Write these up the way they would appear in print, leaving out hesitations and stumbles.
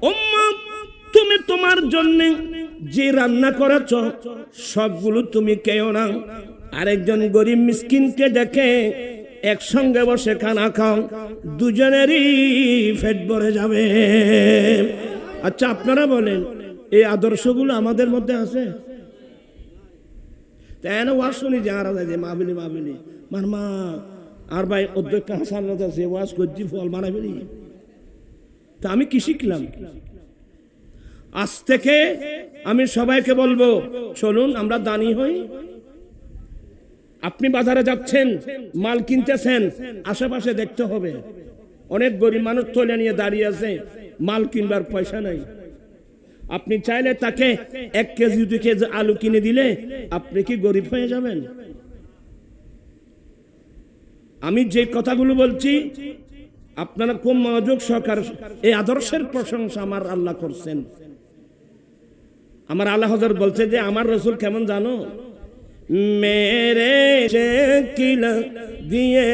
উম্মত তুমি তোমার জন্য যে রান্না করেছ সবগুলো তুমি খেও না, আরেকজন গরিব মিসকিনকে ডেকে একসঙ্গে বসে খানা খাও, দুজনেরই পেট ভরে যাবে। আচ্ছা আপনারা বলেন এই আদর্শগুলো আমাদের মধ্যে আছে? তাই না ওয়াজ শুনি যে আর মাহবিলি মাহবিলি মারমা আর ভাই অধ্যক্ষ হাসান আছে ওয়াজ করছি ফল মারাবিলি। তা আমি কি শিখলাম? আজ থেকে আমি সবাইকে বলবো চলুন আমরা দানি হই। আপনি বাজারে যাচ্ছেন, মাল কিনতেছেন, আশেপাশে দেখতে হবে অনেক গরিব মানুষ তোলে নিয়ে দাঁড়িয়ে আছে, মাল কিনবার পয়সা নাই। আপনি চাইলে তাকে 1 কেজি 2 কেজি আলু কিনে দিলে আপনি কি গরিব হয়ে যাবেন? আমি যে কথাগুলো বলছি আপনারা খুব মনোযোগ সহকারে, এই আদর্শের প্রশংসা আমার আল্লাহ করছেন। আমার আল্লাহ হযরত বলছে যে আমার রাসূল কেমন জানো, মেরে কিল দিয়ে।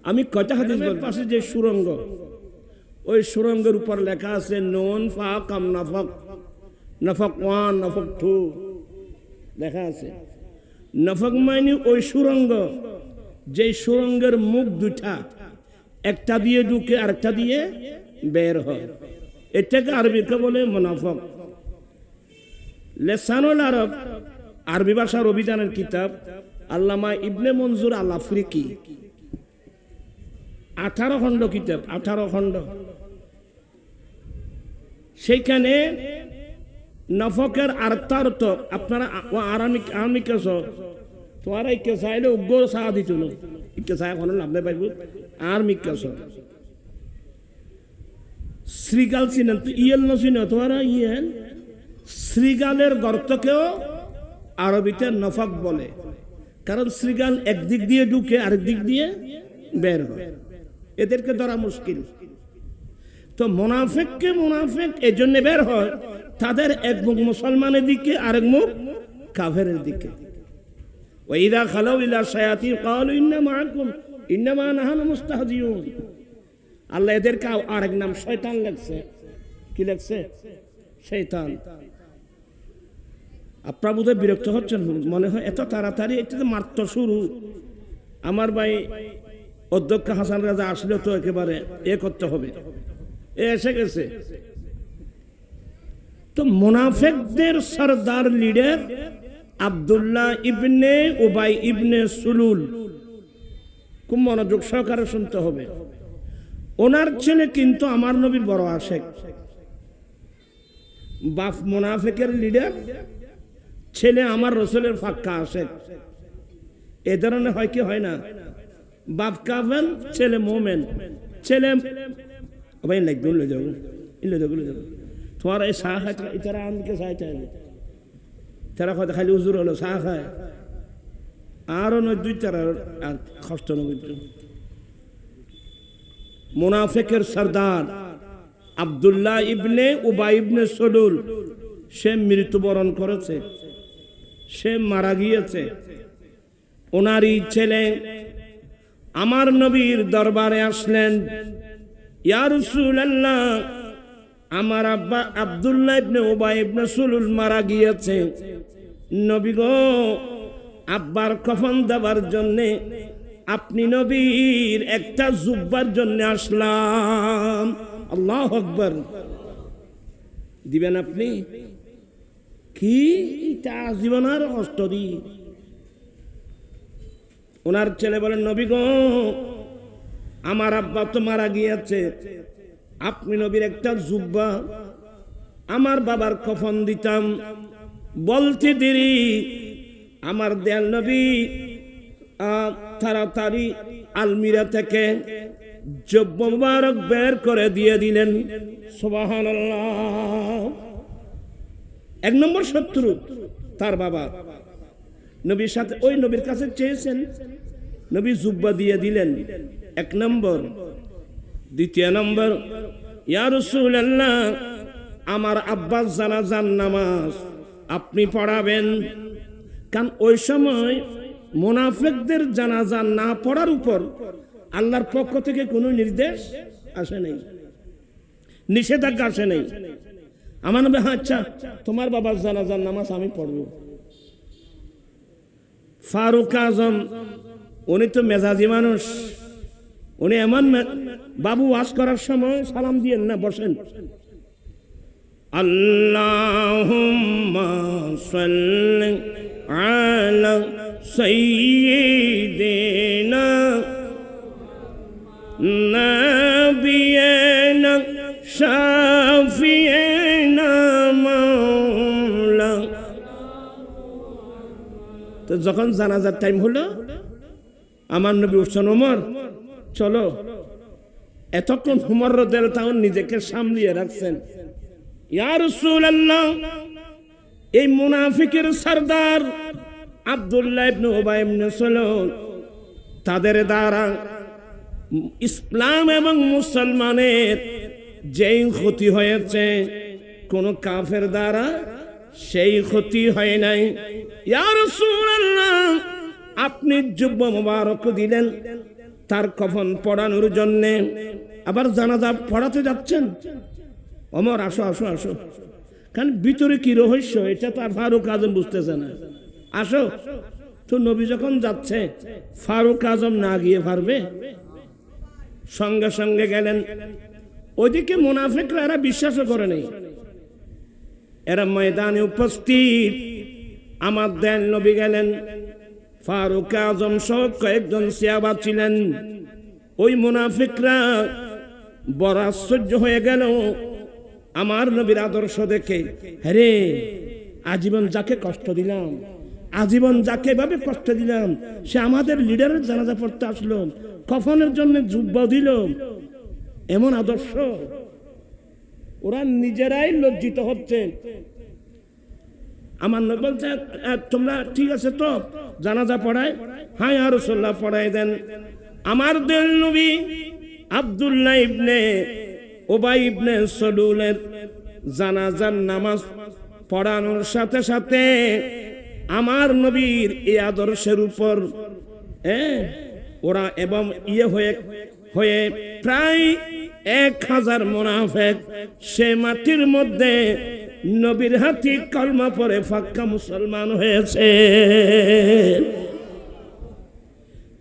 আমি কয়টা হাদিস বলছি, পাশে যে সুরঙ্গ, ওই সুরঙ্গের উপর লেখা আছে নুন ফা কাম নাফক, নাফক 1 নাফক 2 লেখা আছে। নাফক মানে ওই সুরঙ্গ, যে সুরঙ্গের মুখ দুটা, একটা দিয়ে ঢুকে আরেকটা দিয়ে বের হয়, এটাকে আরবিতে বলে মুনাফিক। লিসানুল আরব আরবি ভাষার অভিধানের কিতাব আল্লামা ইবনে মনজুর আল আফ্রিকি 18 খণ্ড কিতাব, 18 খণ্ড। সেইখানে নফকের আর্থার্থ আপনারা আরামি কেছ তোমার এই কেসাইলে উগ্র সাহা দিত না, কেসাই এখন লাভলে পাইব আর মিকেছ শ্রীগাল চিনেন তো, ইয়েল নচিন তোমার ইয়েল শ্রীগালের গর্তকেও আরবিতে নফক বলে, কারণ শ্রীগাল একদিক দিয়ে ঢুকে আরেক দিক দিয়ে বের হয়, এদেরকে ধরা মুশকিল। তো মুনাফিককে মুনাফিক এই জন্য বের হয়, তাদের এক মুখ মুসলমানের দিকে আরেক মুখ কাফেরের দিকে। ওয়াইদা খালাউ ইলা শায়াতিন ক্বালু ইন্না মাআকুম ইন্নামা নাহনু মুস্তাহজিউন। আল্লাহ এদেরকে আরেক নাম শয়তান লেখছে। কি লেখছে? শয়তান। আপনারা বোধহয় বিরক্ত হচ্ছেন, মনে হয় এত তাড়াতাড়ি, এটা তো মাত্র শুরু। আমার ভাই অধ্যক্ষ হাসান রাজা আসলে তো একেবারে করতে হবে, এসে গেছে। তো মুনাফিকদের সরদার লিডার আব্দুল্লাহ ইবনে উবাই ইবনে সুলুল, খুব মনোযোগ সহকারে শুনতে হবে। ওনার ছেলে কিন্তু আমার নবীর বড় আশেক। বাপ মুনাফিকের লিডার, ছেলে আমার রাসূলের পাক্কা আশেক। এ ধরনের হয় কি হয় না? বাপ কাফের, ছেলে মুমিন। ছেলে ভাই লাগবে লই যাও, তোমার এই চা খাই তারা আনকে চাই চাই, তারা কথা খালি হুজুর হলো চা খায়, আরো নয় 2 তারা আর কষ্ট নয়। মুনাফিকের সরদার আব্দুল্লাহ ইবনে উবাই ইবনে সুলুল, সে মৃত্যুবরণ করেছে, সে মারা গিয়েছে। ওনারই ছেলে আমার নবীর দরবারে আসলেন, ইয়া রাসূলুল্লাহ, আমার আব্বা আব্দুল্লাহ ইবনে উবাই ইবনে সুলুল মারা গিয়েছে, নবী গো আব্বার কফন দেবার জন্য আপনি নবীর একটা জুব্বার জন্য আসলাম। আল্লাহু আকবার। দিবেন আপনি? কি এটা জীবনের কষ্ট দি। ওনার ছেলে বলেন, নবী গো আমার আব্বা তো মারা গিয়েছে, আপনি নবীর একটা জুব্বা, আমার বাবার কফন দিতাম। বলতে দেরি আমার দয়াল নবী তাড়াতাড়ি আলমিরা থেকে জুব্বা মুবারক বের করে দিয়ে দিলেন। সুবহানাল্লাহ। 1 নম্বর শত্রু তার বাবা, নবীর সাথে ওই নবীর কাছে চেয়েছেন, নবী জুব্বা দিয়ে দিলেন। 1 নম্বর। 2 নম্বর, ইয়া রাসূলুল্লাহ, আমার আব্বার জানাজার নামাজ আপনি পড়াবেন। কারণ ওই সময় মুনাফিকদের জানাজা না পড়ার উপর আল্লাহর পক্ষ থেকে কোনো নির্দেশ আসে নাই। নিষেধাজ্ঞা আসে নেই। আমার নবী হ্যাঁ আচ্ছা তোমার বাবার জানাজার নামাজ আমি পড়ব। ফারুক আজম উনি তো মেজাজি মানুষ, উনি এমন বাবু ওয়াজ করার সময় সালাম দিয়েন না, বসেন। আল্লাহুম্মা সাল্লি আলা সাইয়্যিদিনা নাবিয়িনা শাফিয়িনা মাওলা। তো যখন জানাজার টাইম হলো, আমার নবী উঠছেন, ওমর চলো। এতক্ষণ উমর রাদিয়াল্লাহু তাআলা নিজেকে সামলিয়ে রাখছেন। ইয়া রাসূলুল্লাহ, এই মুনাফিকের সরদার আব্দুল্লাহ ইবনে উবাই ইবনে সালুল, তাদের দ্বারা ইসলাম এবং মুসলমানের যেই ক্ষতি হয়েছে কোন কাফের দ্বারা সেই ক্ষতি হয় নাই। ইয়া রাসূলুল্লাহ, আপনি জুব্বা মোবারক দিলেন তার কফন পড়ানোর জন্য, আবার জানাজা পড়াতে যাচ্ছেন। ওমর আসো আসো আসো, কারণ ভিতরে কি রহস্য এটা তো আর ফারুক আজম বুঝতেছে না। আসো তো, নবী যখন যাচ্ছে ফারুক আজম না গিয়ে পারবে? সঙ্গে সঙ্গে গেলেন। ওইদিকে মুনাফিকরা এরা বিশ্বাসও করে নেই, এরা ময়দানে উপস্থিত। আমার দেন নবী গেলেন, ফারুক আজম সহ কয়েকজন সাহাবা ছিলেন। ওই মুনাফিকরা বড় আশ্চর্য হয়ে গেল আমার নবীর আদর্শ দেখে। হ্যাঁ, আজীবন যাকে কষ্ট দিলাম, আজীবন যাকে এভাবে কষ্ট দিলাম, সে আমাদের লিডারের জানাজা পড়তে আসলো, কফনের জন্য জুব্বা দিল, এমন আদর্শ। ওরা নিজেরাই লজ্জিত হচ্ছে। আমার নবী বলছে, তোমরা ঠিক আছে তো জানাজা পড়ায়? হ্যাঁ ইয়া রাসূলুল্লাহ, পড়ায় দেন। আমার দেন নবী আব্দুল্লাহ ইবনে উবাই ইবনে সালুলের জানাজার নামাজ পড়ানোর সাথে সাথে আমার নবীর এই আদর্শের উপর ওরা এবং হয়ে প্রায় 1000 মুনাফিক সে মাটির মধ্যে নবীর হাতে কলমা পড়ে পাক্কা মুসলমান হয়েছে।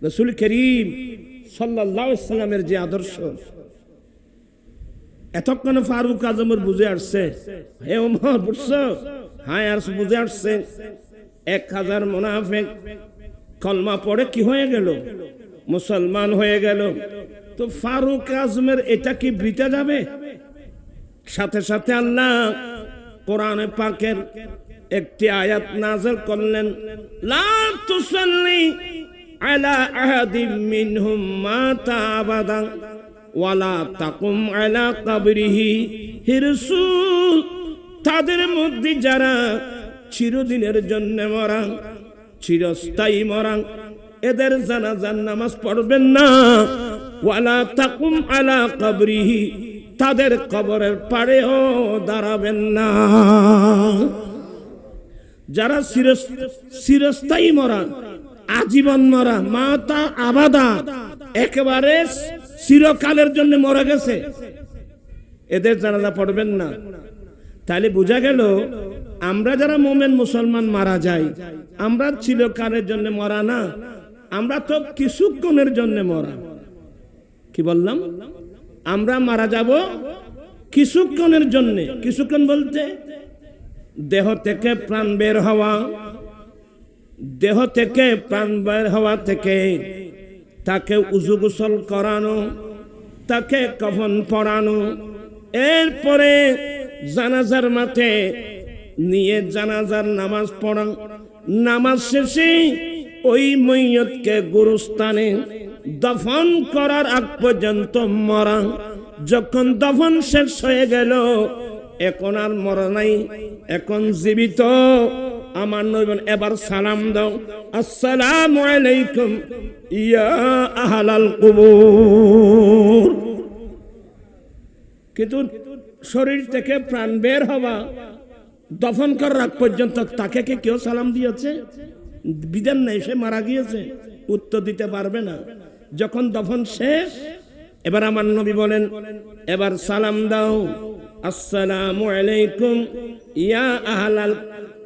রাসূল করিম সাল্লাল্লাহু আলাইহি সাল্লামের যে আদর্শ, এতক্ষণে ফারুক আজমের বুঝে আসছে। হে ওমর, বুঝছো? হ্যাঁ আর বুঝে আসছে। 1000 মুনাফিক কলমা পড়ে কি হয়ে গেল? মুসলমান হয়ে গেল। তো ফারুক আজমের এটা কি বৃথা যাবে? সাথে সাথে আল্লাহ কোরআনে পাকের একটি আয়াত নাযিল করলেন, লা তুসাল্লি আলা আহাদিম মিনহুম মাতা আবাদা ওয়ালা তাকুম আলা কবরিহি। হে রাসূল, তাদের মধ্যে যারা চিরদিনের জন্য মরা, চিরস্থায়ী মরা, এদের জানাজার নামাজ পড়বেন না। ওয়ালা তাকুম আলা কবরিহি, তাদের কবরের পাড়েও দাঁড়াবেন না। যারা চিরস্থায়ী মরা, আজীবন মরা, মাতা আবাদা, একেবারে চিরকালের জন্য মরে গেছে, এদের জানাজা পড়বেন না। তাহলে বোঝা গেল আমরা যারা মুমিন মুসলমান মারা যাই, আমরা চিরকালের জন্য মরা না, আমরা তো কিছুক্ষণের জন্য মরা। কি বললাম? আমরা মারা যাব কিছুক্ষণের জন্য। কিছুক্ষণ বলতে দেহ থেকে প্রাণ বের হওয়া, দেহ থেকে প্রাণ বের হওয়া থেকে তাকে উযু গোসল করানো, তাকে কাফন পরানো, এরপরে জানাজার মাঠে নিয়ে জানাজার নামাজ পড়া, নামাজ শেষে ওই ময়্যতকে গোরস্থানে দফন করার আগ পর্যন্ত মরা। যখন দফন শেষ হয়ে গেল, এখন আর মরা নাই, এখন জীবিত। আমার নবী এবার সালাম দাও, আসসালামু আলাইকুম ইয়া আহলাল কুবুর। কিন্তু শরীর থেকে প্রাণ বের হওয়া, দফন করার আগ পর্যন্ত তাকে কি কেউ সালাম দিয়েছে? বিধান নাই, সে মারা গিয়েছে, উত্তর দিতে পারবে না। যখন দফন শেষ, এবার আমার নবী বলেন, এবার সালাম দাও, আসসালামু আলাইকুম ইয়া আহলাল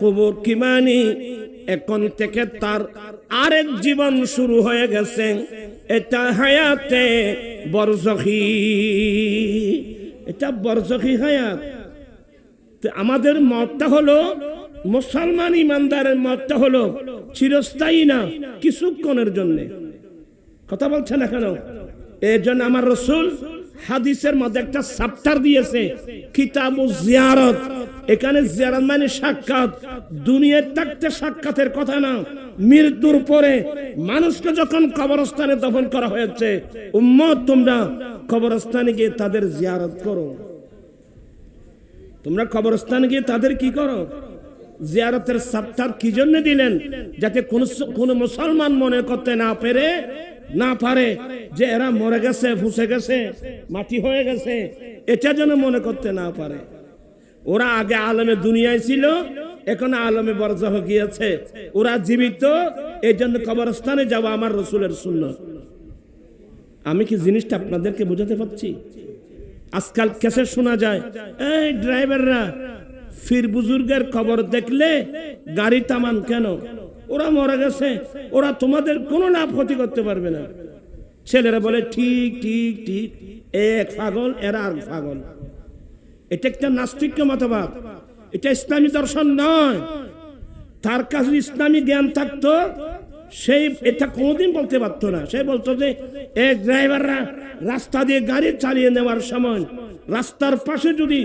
কুবুর, কি মানি এখন থেকে তার আরেক জীবন শুরু হয়ে গেছে, এটা হায়াতে বরজখী, এটা বরজখী হায়াত। আমাদের মতটা হলো, মুসলমান ইমানদারের মতটা হলো চিরস্থায়ী না, কিছুক্ষণের জন্য। কথা বলছে না কেন? এই জন্য আমার রাসূল হাদিসের মধ্যে একটা চ্যাপ্টার দিয়েছে, কিতাবুজ জিয়ারত। এখানে জিয়ারত মানে সাক্ষাৎ, দুনিয়ায় থাকতে সাক্ষাতের কথা না, মৃত্যুর পরে মানুষকে যখন কবরস্থানে দফন করা হয়েছে, উম্মত তোমরা কবরস্থানে গিয়ে তাদের জিয়ারত করো। তোমরা কবরস্থানে গিয়ে তাদের কি করো? জিয়ারতের চ্যাপ্টার কি জন্য দিলেন? যাতে কোন মুসলমান মনে করতে না পারে যে এরা মরে গেছে, ফুসে গেছে, মাটি হয়ে গেছে, এটা যেন মনে করতে না পারে। ওরা আগে আলমে দুনিয়ায় ছিল, এখন আলমে বরজাহ গিয়েছে, ওরা জীবিত। এই জন্য কবরস্থানে যাওয়া আমার রাসূলের সুন্নাত। আমি কি জিনিসটা আপনাদেরকে বোঝাতে পারছি? আজকাল কেসে শোনা যায়, এই ড্রাইভাররা ফির বুজুর্গের কবর দেখলে গাড়ি থামান কেন? ওরা মরে গেছে, ওরা তোমাদের কোনো লাভ ক্ষতি করতে পারবে না। ছেলেরা বলে ঠিক ঠিক ঠিক, এক পাগল এরা আর পাগল। এটা একটা নাস্তিক মতবাদ, এটা ইসলামী দর্শন নয়। তার কাছে ইসলামী জ্ঞান থাকতো, সেই এটা কোনোদিন বলতে পারতো না। সে বলতো যে এক ড্রাইভাররা রাস্তা দিয়ে গাড়ি চালিয়ে নেওয়ার সময় রাস্তার পাশে যদি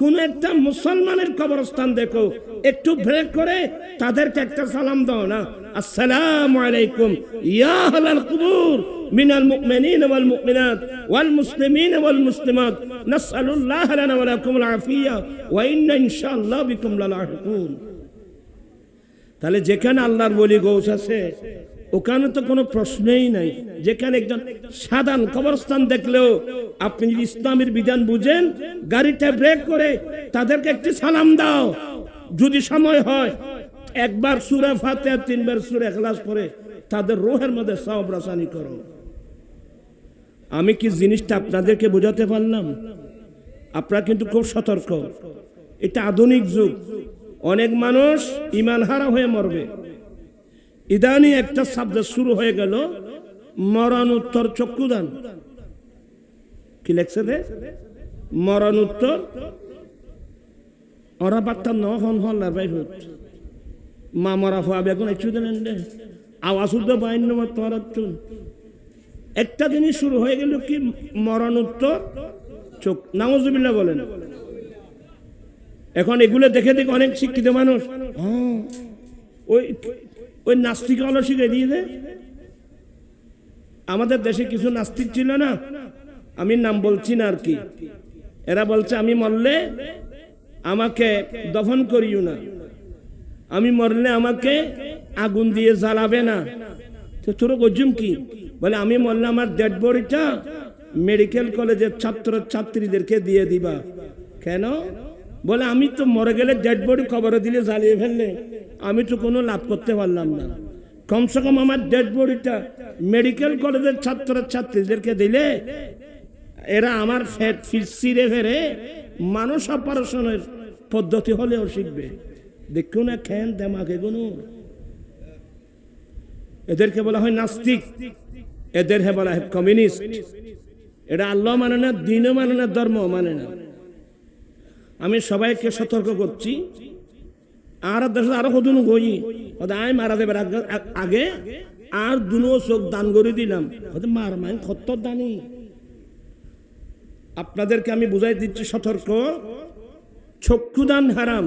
কোন একটা মুসলমানের কবরস্থান দেখো, একটু ব্রেক করে তাদেরকে একটা সালাম দাও না, আসসালামু আলাইকুম ইয়া আহলাল কুবুর মিনাল মুমিনিনা ওয়াল মুমিনাত ওয়াল মুসলিমিনা ওয়াল মুসলিমাত, নাসআলুল্লাহ লানা ওয়া লাকুমুল আফিয়া ওয়া ইন্না ইনশাআল্লাহ বিকুম লালাহিকুন। তাহলে যেখানে আল্লাহর ওলি গৌস আছে, ওখানে তো কোনো প্রশ্নই নাই। যেখানে একজন সাধারণ কবরস্থান দেখলেও আপনি যদি ইসলামের বিধান বুঝেন, গাড়িটা ব্রেক করে তাদেরকে একটি সালাম দাও। যদি সময় হয় একবার সূরা ফাতিহা, 3 বার সূরা ইখলাস পড়ে তাদের রূহের মধ্যে সওয়াব রাসানি করো। আমি কি জিনিসটা আপনাদেরকে বোঝাতে পারলাম? আপনারা কিন্তু খুব সতর্ক। এটা আধুনিক যুগ, অনেক মানুষ ইমান হারা হয়ে মরবে। ইদানি একটা সাবজেক্ট শুরু হয়ে গেল, মরণোত্তর চক্ষুদান। কি লেখছে দে? মরণোত্তর ওরা বার্তা নহন হল্লার বাই হত মা মরা ফা বেগুন একটু দেন দে আওয়াজ উঠতে বাইন তোমার একটা জিনিস শুরু হয়ে গেল, কি মরণোত্তর চোখ। নাউজুবিল্লাহ বলেন। এখন এগুলো দেখে দেখে অনেক শিক্ষিত মানুষ ওই নাস্তিক হলো শিখে দিয়েছে। আমাদের দেশে কিছু নাস্তিক ছিল না, আমি নাম বলছি না আর কি, এরা বলছে আমি মরলে আমাকে দফন করিও না, আমি মরলে আমাকে আগুন দিয়ে জ্বালাবে না। তো তোর গজুম কি? বলে আমি মরলে আমার ডেড বডিটা মেডিকেল কলেজের ছাত্র ছাত্রীদেরকে দিয়ে দিবা। কেন? বলে আমি তো মরে গেলে ডেড বডি কবরে দিলে জ্বালিয়ে ফেললে আমি তো কোনো লাভ করতে পারলাম না। কমসে কম আমার ডেড বডিটা মেডিকেল কলেজের ছাত্র ছাত্রীদেরকে দিলে এরা আমার ফ্যাট ফিরে ফেরে মানুষ অপারেশনের পদ্ধতি হলেও শিখবে। দেখো না খেন দেমাগে গুনো। এদেরকে বলা হয় নাস্তিক, এদের বলা হয় কমিউনিস্ট। এটা আল্লাহ মানে না, দিনও মানে না, ধর্ম মানে না। আমি সবাইকে সতর্ক করছি, আর দেশে আরো কদিন গই আয় মারা দেবার আগে আর দুনো চোখ দান করে দিলাম, মার মাইন খত্তর দানি। আপনাদেরকে আমি বুঝাই দিচ্ছি, সতর্ক। চক্ষুদান হারাম।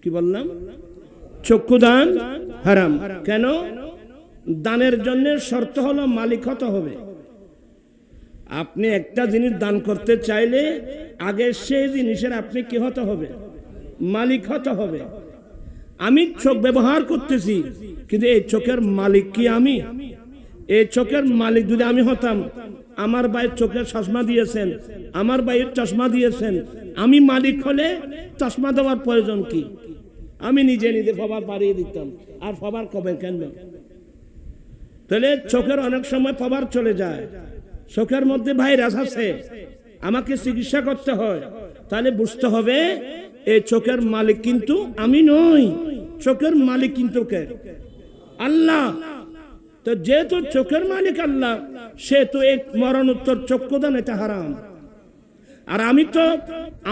কি বললাম? চক্ষুদান হারাম। কেন? দানের জন্য শর্ত হলো মালিক হতে হবে। আপনি একটা জিনিস দান করতে চাইলে আগে সেই জিনিসের আপনি কি হতে হবে? মালিক হতে হবে। আমি চোখ ব্যবহার করতেছি, কিন্তু এই চোখের মালিক কি আমি? এই চোখের মালিক যদি আমি হতাম, আমার ভাইয়ের চোখের চশমা দিয়েছেন, আমার ভাইয়ের চশমা দিয়েছেন, আমি মালিক হলে চশমা দেওয়ার প্রয়োজন কি? আমি নিজে নিজে ফবার বাড়িয়ে দিতাম, আর ফবার কবে কেন? তাহলে চোখের অনেক সময় পাওয়ার চলে যায়, চোখের মধ্যে ভাইরাস আছে, আমাকে চিকিৎসা করতে হয়, তাহলে বুঝতে হবে এই চোখের মালিক কিন্তু আমি নই, চোখের মালিক কিন্তু কে? আল্লাহ। তো যেহেতু চোখের মালিক আল্লাহ, সে তো এক মরণোত্তর চক্ষুদান, এটা হারাম। আর আমি তো,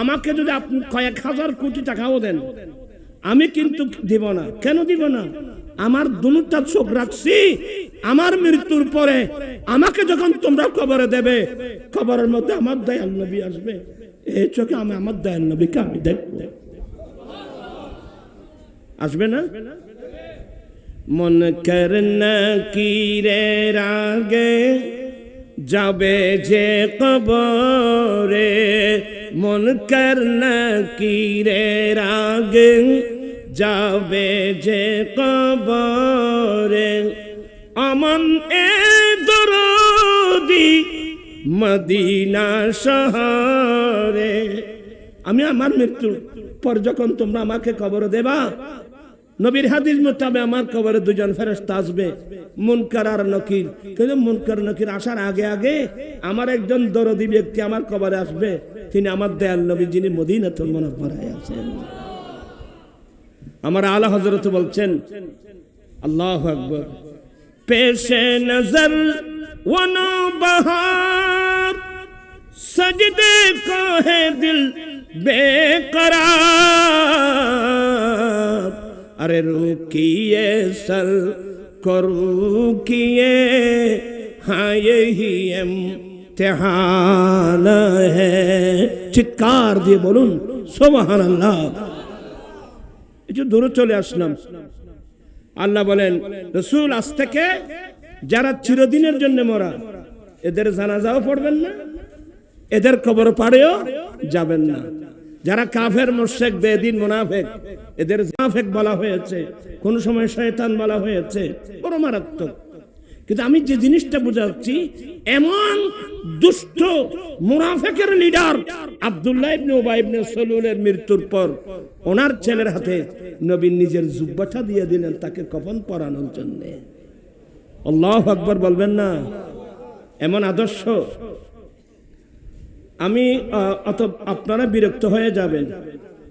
আমাকে যদি আপনি কয়েক হাজার কোটি টাকাও দেন, আমি কিন্তু দিব না। কেন দিব না? আমার দুটা চোখ রাখছি, আমার মৃত্যুর পরে আমাকে যখন তোমরা কবরে দেবে, কবরের মধ্যে আমার দয়াল নবী আসবে, এই চোখে আমি আমার দয়াল নবীকে আমি দেখব। আসবে না? মন করনা কিরের আগে যাবে যে কবরে, মন করনা কিরের আগে যাবে যে কবরে, আমন এ দরদি মদিনা শহরে। আমি আমার মৃত্যুর পর যখন তোমরা আমাকে কবর দেবা, নবীর হাদিস মোতাবেক আমার কবরে দুজন ফেরেশতা আসবে, মুনকার আর নকির। কিন্তু মুনকার নকির আসার আগে আগে আমার একজন দরদি ব্যক্তি আমার কবরে আসবে, তিনি আমার দয়াল নবী, যিনি মদিনাতুল মুনাওয়ারায় আছেন। আমার আলা হযরত বলছেন, আল্লাহু আকবার, পেশে নজর ওয়ানো বহার, সজদে কো হে দিল বেকরার, अरे रुकिए सर को रुकिए, हाँ यही इम्तिहान है। চিৎকার দিয়ে বলুন সুবহানাল্লাহ। একটু দূরে চলে আসলাম। আল্লাহ বলেন, রাসূল আজ থেকে যারা চিরদিনের জন্য মরা, এদের জানাজাও পড়বেন না, এদের কবর পাড়েও যাবেন না। যারা কাফের, মুশরিক, বেদিন, মুনাফিক, এদের মুনাফিক বলা হয়েছে, কোন সময় শয়তান বলা হয়েছে, বড় মারাত্মক। কিন্তু আমি যে জিনিসটা বোঝাচ্ছি, এমন দুষ্ট মুনাফিকের লিডার আব্দুল্লাহ ইবনে উবাই ইবনে সালুলের মৃত্যুর পর ওনার ছেলের হাতে নবী নিজের জুব্বাটা দিয়ে দিলেন তাকে কফন পরানোর জন্য। আল্লাহু আকবার বলবেন না? এমন আদর্শ। আমি অত আপনারা বিরক্ত হয়ে যাবেন।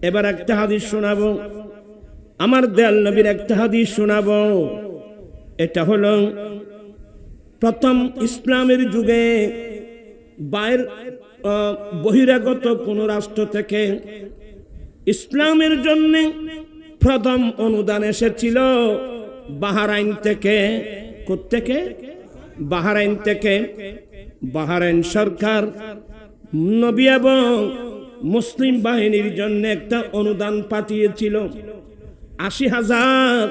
এবার একটা হাদিস শোনাবো, আমার দয়াল নবীর একটা হাদিস শোনাবো। এটা হলো প্রথম ইসলামের যুগে বাইরের বহিরাগত কোন রাষ্ট্র থেকে ইসলামের জন্য প্রথম অনুদান এসেছিল বাহরাইন থেকে। কোত্থেকে? বাহরাইন থেকে। বাহরাইন সরকার নবী এবং মুসলিম বাহিনীর জন্য একটা অনুদান পাঠিয়েছিল, 80,000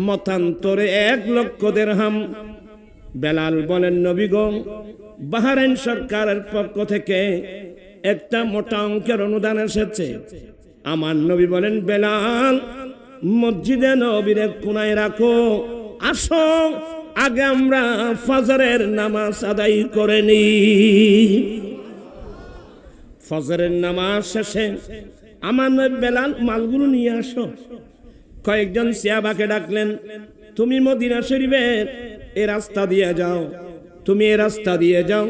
মতান্তরে 1 লক্ষ দিরহাম। বেলাল বলেন, নবী গো, বাহরাইন সরকারের পক্ষ থেকে একটা মোটা অঙ্কের অনুদান এসেছে। আমার নবী বলেন, বেলাল মসজিদে নবীর কোনায় রাখো, আসো আগে আমরা ফজরের নামাজ আদায় করে নিই। ফজরের নামাজ শেষে আমার নবী বেলাল, মালগুলো নিয়ে আসো। কয়েকজন সাহাবাকে ডাকলেন, তুমি মদিনা শরীফের এই রাস্তা দিয়ে যাও, তুমি এই রাস্তা দিয়ে যাও,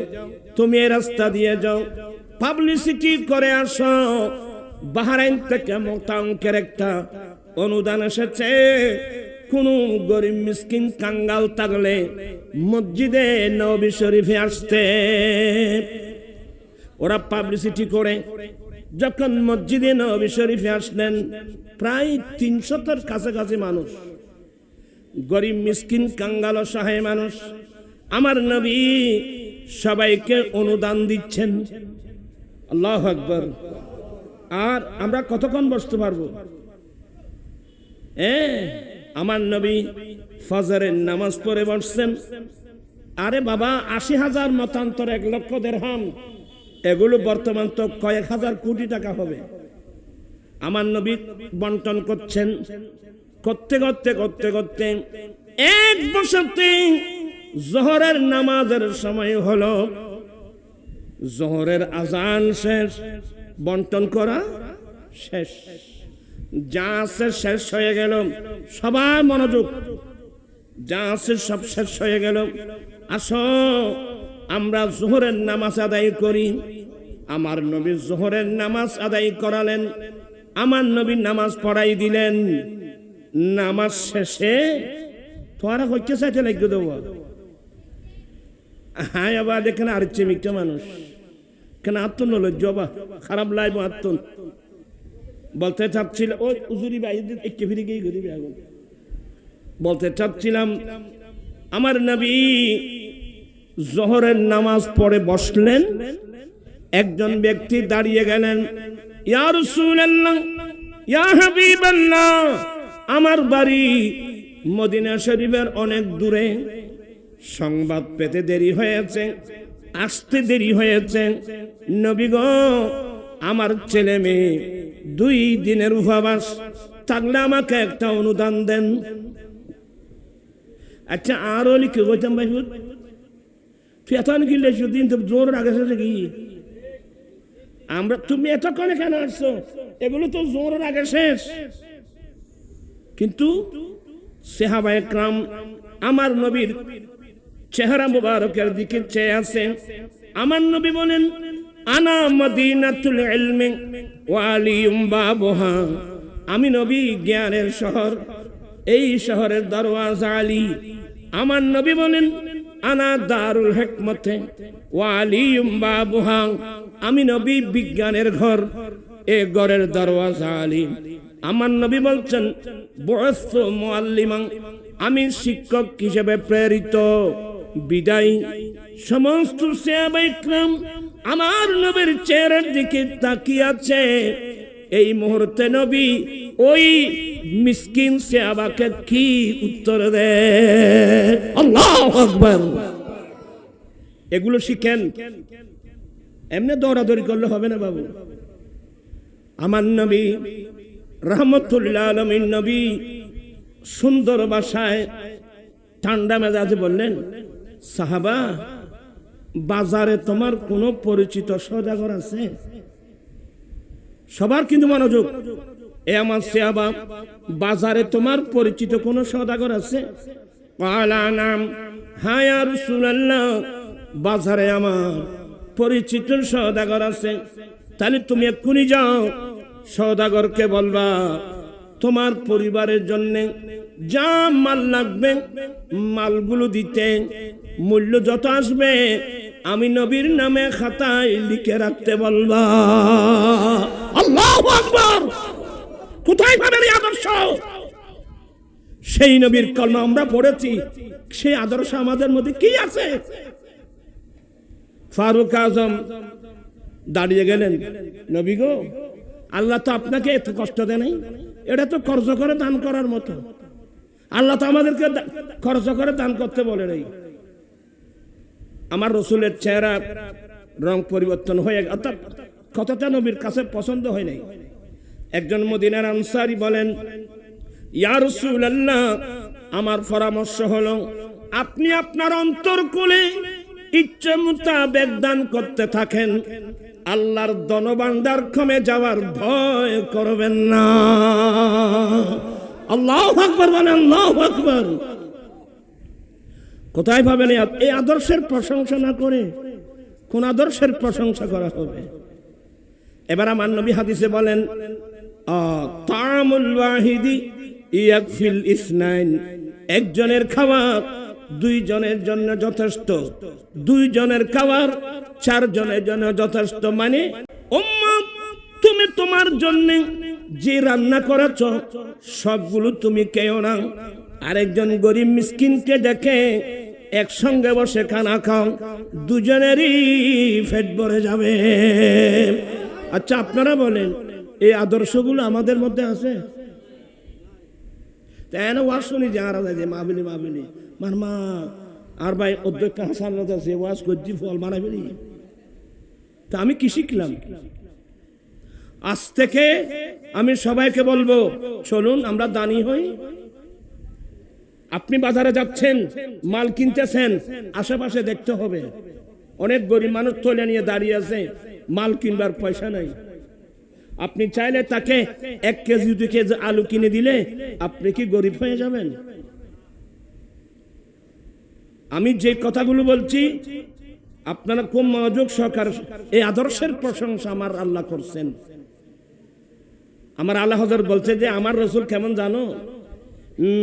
তুমি এই রাস্তা দিয়ে যাও, পাবলিসিটি করে আসো। বাহরাইন থেকে মোটা অঙ্কের একটা অনুদান এসেছে। কোন গরিব মিসকিন কাঙ্গাল থাকলে মসজিদে নবী শরীফে আসতে, ওরা পাবলিসিটি করে যখন মসজিদে নবী শরীফে আসলেন, প্রায় 300-এর কাছাকাছি মানুষ, গরিব মিসকিন কাঙ্গাল অসহায় মানুষ, আমার নবী সবাইকে অনুদান দিচ্ছেন। আল্লাহু আকবার। আর আমরা কতক্ষণ বসতে পারবো? আমার নবী ফজরের নামাজ পড়ে বসছেন। আরে বাবা, 80,000 মতান্তর 1 লক্ষ দিরহাম, এগুলো বর্তমান তো কয়েক হাজার কোটি টাকা হবে। আমার নবী বন্টন করছেন। করতে করতে করতে করতে এক বছরতে জোহরের নামাজের সময় হলো। জোহরের আজান শেষ, বন্টন করা শেষ, যা আছে শেষ হয়ে গেল। সবাই মনোযোগ, যা আছে সব শেষ হয়ে গেল। আসো আমরা যোহরের নামাজ আদায় করি। আমার নবী যোহরের নামাজ আদায় করালেন, আমার নবী নামাজ পড়াই দিলেন। নামাজ শেষে তোরা হচ্ছে চাইতে লাগবে দেবো। হ্যাঁ, আবার এখানে আর চেমিকটা মানুষ কেন আত্মন হলো জবা খারাপ লাগবে আত্মন বলতে চাচ্ছিল ওই উজুরি বাইরে একটু ফিরে গিয়ে ঘুরি আগুন বলতে চাচ্ছিলাম, আমার নবী যোহরের নামাজ পড়ে বসলেন, একজন ব্যক্তি দাঁড়িয়ে গেলেন, ইয়া রাসূলুল্লাহ, ইয়া হাবিবাল্লাহ, আমার বাড়ি মদিনা শরীফের অনেক দূরে, সংবাদ পেতে দেরি হয়েছে, আসতে দেরি হয়েছে। নবী গো, আমার ছেলে মেয়ে 2 দিনের উপবাস, থাকলে আমাকে একটা অনুদান দেন। আচ্ছা, আরো লিখে বলতাম ভাই ফেতন কিনলে দিন তো জোর আগে কি আমরা, তুমি এতক্ষণে কেন আসছো? এগুলো তো জোরের আগে শেষ। কিন্তু সাহাবায়ে কেরাম আমার নবীর চেহারা মুবারকের দিকে চেয়ে আছে। আমার নবী বলেন, আনা মদিনাতুল ইলমি ওয়া আলিয়ুম বাবুহা, আমি নবী জ্ঞানের শহর, এই শহরের দরওয়াজা আলী। আমার নবী বলেন, আনা দারুল হিকমতে ওয়া আলিয়ুম বাবুহা, আমি নবী বিজ্ঞানের ঘর, এই ঘরের দরওয়াজা আলী। আমার নবী বলছেন, বুইসতু মুআল্লিমান, আমি শিক্ষক হিসেবে প্রেরিত। বিদায় সমস্ত সাহাবায়ে কেরাম আমার নবীর চেহারার দিকে তাকিয়ে আছে। এই মুহূর্তে নবী ওই মিসকিন সাহাবাকে কি উত্তর দেয়? আল্লাহু আকবার। এগুলো শিখেন, এমনি দৌড়াদৌড়ি করলে হবে না বাবু। আমার নবী রাহমাতুল লিল আলামিন নবী সুন্দর ভাষায় ঠান্ডা মেজাজে বললেন, সাহাবা, বাজারে তোমার কোন পরিচিত সওদাগর আছে? সবার কিন্তু মনোযোগ। এ আমার সাহাবা, বাজারে তোমার পরিচিত কোন সওদাগর আছে? ক্বালা নাম, হ্যাঁ ইয়া রাসূলুল্লাহ, বাজারে আমার পরিচিত সওদাগর আছে। তাহলে তুমি এক্ষুনি যাও, সওদাগরকে বলবা তোমার পরিবারের জন্য যা মাল লাগবে মালগুলো দিতে, মূল্য যত আসবে আমি নবীর নামে খাতায় লিখে রাখতে বলবা। আল্লাহু আকবার। কোথায় পাবেন এই আদর্শ? সেই নবীর কলমা আমরা পড়েছি, সেই আদর্শ আমাদের মধ্যে কি আছে? ফারুক আজম দাঁড়িয়ে গেলেন, নবী গো, আল্লাহ তো আপনাকে এত কষ্ট দেয় নাই, এটা তো খরচ করে দান করার মতো। আল্লাহ তো আমাদেরকে খরচ করে দান করতে বলে নাই। আমার রাসূলের চেহারা রং পরিবর্তন হয়ে, অর্থাৎ কথাটা নবীর কাছে পছন্দ হয় নাই। একজন মদিনার আনসারী বলেন, ইয়া রাসূলুল্লাহ, আমার পরামর্শ হলো আপনি আপনার অন্তরকুলে ইচ্ছে মোতাবেক দান করতে থাকেন, আল্লাহর ধনভাণ্ডার কমে যাওয়ার ভয় করবেন না। আল্লাহু আকবার বলেন, আল্লাহু আকবার। কোথায় পাবেন এই আদর্শের প্রশংসা না করে কোন আদর্শের প্রশংসা করা হবে? এবার আমার নবী হাদিসে বলেন, তা'ামুল ওয়াহিদি ইয়াকফিল ইসনাইন, একজনের খাবার 2 জনের জন্য যথেষ্ট, 2 জনের খাবার 4 জনের জন্য যথেষ্ট। মানে উম্মত, তুমি তোমার জন্য যে রান্না করেছ সবগুলো তুমি খেও না, আরেকজন গরিব মিসকিনকে দেখে একসঙ্গে বসে খানা খাও, দুজনেরই পেট ভরে যাবে। আচ্ছা, আপনারা বলেন এই আদর্শগুলো আমাদের মধ্যে আছে? তাই না? ওয়াজ শুনি যে আর মাহবিলি মাহবিলি মারমা আর ভাই অধ্যক্ষ হাসান আছে, ওয়াজ করছি ফল মারাবিলি। তা আমি কি শিখলাম? আজ থেকে আমি সবাইকে বলবো, চলুন আমরা দানি হই। আপনি বাজারে যাচ্ছেন, মাল কিনতেছেন, আশেপাশে দেখতে হবে অনেক গরিব মানুষ তোলে নিয়ে দাঁড়িয়ে আছে, মাল কিনবার পয়সা নাই। আপনি চাইলে তাকে 1 কেজি 2 কেজি আলু কিনে দিলে আপনি কি গরিব হয়ে যাবেন? আমি যে কথাগুলো বলছি আপনারা খুব মনোযোগ সহকারে এই আদর্শের প্রশংসা আমার আল্লাহ করছেন। আমার আল্লাহ হযরত বলছে যে আমার রাসূল কেমন জানো,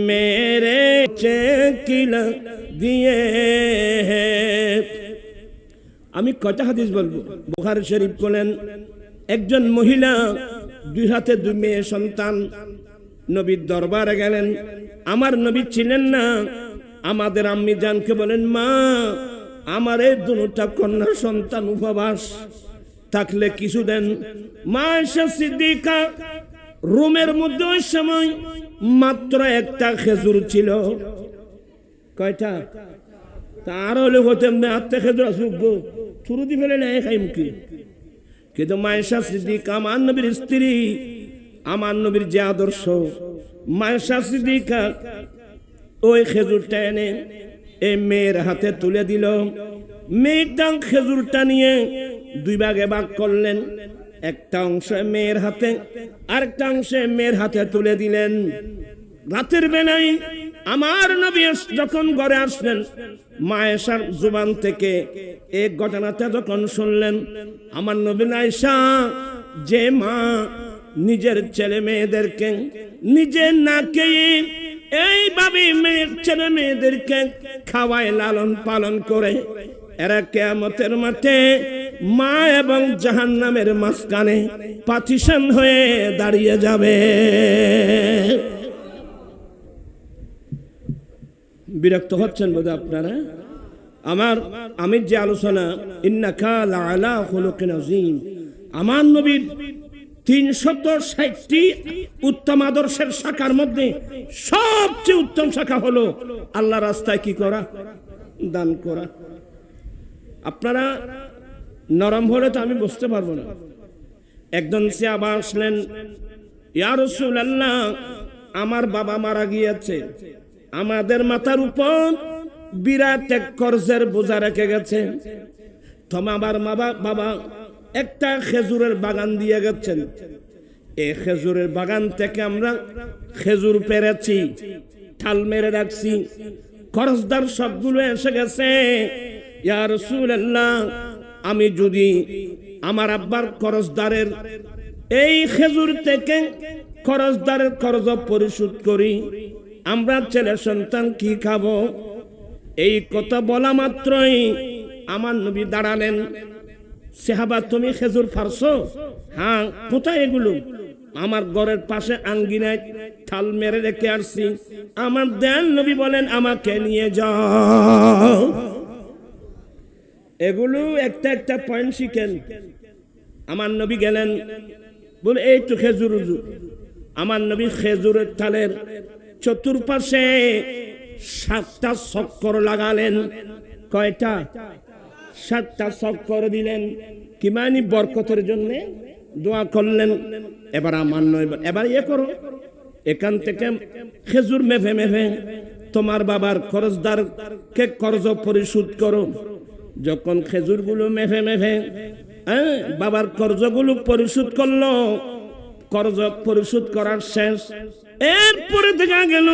মেরে চেকিলা দিয়ে। আমি কয়টা হাদিস বলবো। বুখারী শরীফ বলেন, একজন মহিলা 2 হাতে 2 মেয়ে সন্তান নবীর দরবারে গেলেন। আমার নবী ছিলেন না, আমাদের আম্মি জানকে বলেন, মা আমার এই দুটা কন্যা সন্তান উপবাস থাকলে কিছু দেন। মা আয়েশা সিদ্দিকা রুমের মধ্যে ওই সময় মাত্র একটা খেজুর ছিল। কয়টা? তার হলে হতে হাতে খেজুর আসুক থুরুদি ফেলে নেয় খাইম কি। কিন্তু মা আয়েশা সিদ্দিকা আমার নবীর স্ত্রী, আমার নবীর যে আদর্শ, মা আয়েশা সিদ্দিকা ওই খেজুরটা এনে এই মেয়ের হাতে তুলে দিল। মেয়েটা খেজুরটা নিয়ে 2 ভাগে ভাগ করলেন, একটা অংশ মেয়ের হাতে, আরেকটা অংশ মেয়ের হাতে তুলে দিলেন। রাতের বেলায় আমার নবী যখন ঘরে আসলেন, মা আয়েশার জুবান থেকে এই ঘটনাটা যখন শুনলেন, আমার নবী আয়েশা যে মা নিজের ছেলে মেয়েদেরকে নিজে না খেয়ে এইভাবে মেয়ের ছেলে মেয়েদেরকে খাওয়ায় লালন পালন করে, এরা কিয়ামতের মাঠে মা এবং জাহান্নামের মাঝখানে পার্টিশন হয়ে দাঁড়িয়ে যাবে। বিরক্ত হচ্ছেন বোধহয় আপনারা। আমি যে আলোচনা, ইন্নাকা লাআলা খুলুকিন আযীম, আমার নবীর 360টি উত্তম আদর্শের শাখার মধ্যে সবচেয়ে উত্তম শাখা হলো আল্লাহ রাস্তায় কি করা, দান করা। আপনারা নরম হলে তো আমি বুঝতে পারবো না। একজন সাহাবা আসলেন, ইয়া রাসূলুল্লাহ আমার বাবা মারা গিয়েছে, আমাদের মাথার উপর বিরাট এক কর্জের বোঝা রেখে গেছে। তবে আমার বাবা একটা খেজুরের বাগান দিয়ে গেছেন, এই খেজুরের বাগান থেকে আমরা খেজুর পেরেছি, ঠাল মেরে রাখছি, কর্জদার সবগুলো এসে গেছে। ইয়া রাসূলুল্লাহ আমি যদি আমার আব্বার কর্জদারের এই খেজুর থেকে কর্জদারের কর্জ পরিশোধ করি, আমরা ছেলে সন্তান কি খাবো? এই কথা বলা মাত্রই আমার নবী দাঁড়ালেন। সাহাবা তুমি খেজুর পারছো? হ্যাঁ। কোথায় এগুলো? আমার ঘরের পাশে আঙ্গিনায় ঠাল মেরে রেখে আসছি। আমার দেন নবী বলেন আমাকে নিয়ে যাও। এগুলো একটা একটা পয়েন্ট শিখেন। আমার নবী গেলেন, বলে এই তো খেজুর। আমার নবী খেজুরের ঠালের চতুর্পাশে 7টা চক্কর লাগালেন। কয়টা? 7টা চক্কর দিলেন। কি মানে বরকতের জন্য দোয়া করলেন। এবার আমার নয়, এবার করো, এখান থেকে খেজুর মেফে মেফে তোমার বাবার কর্জদারকে কর্জ পরিশোধ করো। যখন খেজুরগুলো মেফে মেফে বাবার কর্জগুলো পরিশোধ করলো, কর্জ পরিশোধ করার শেষ, এরপরে দেখা গেল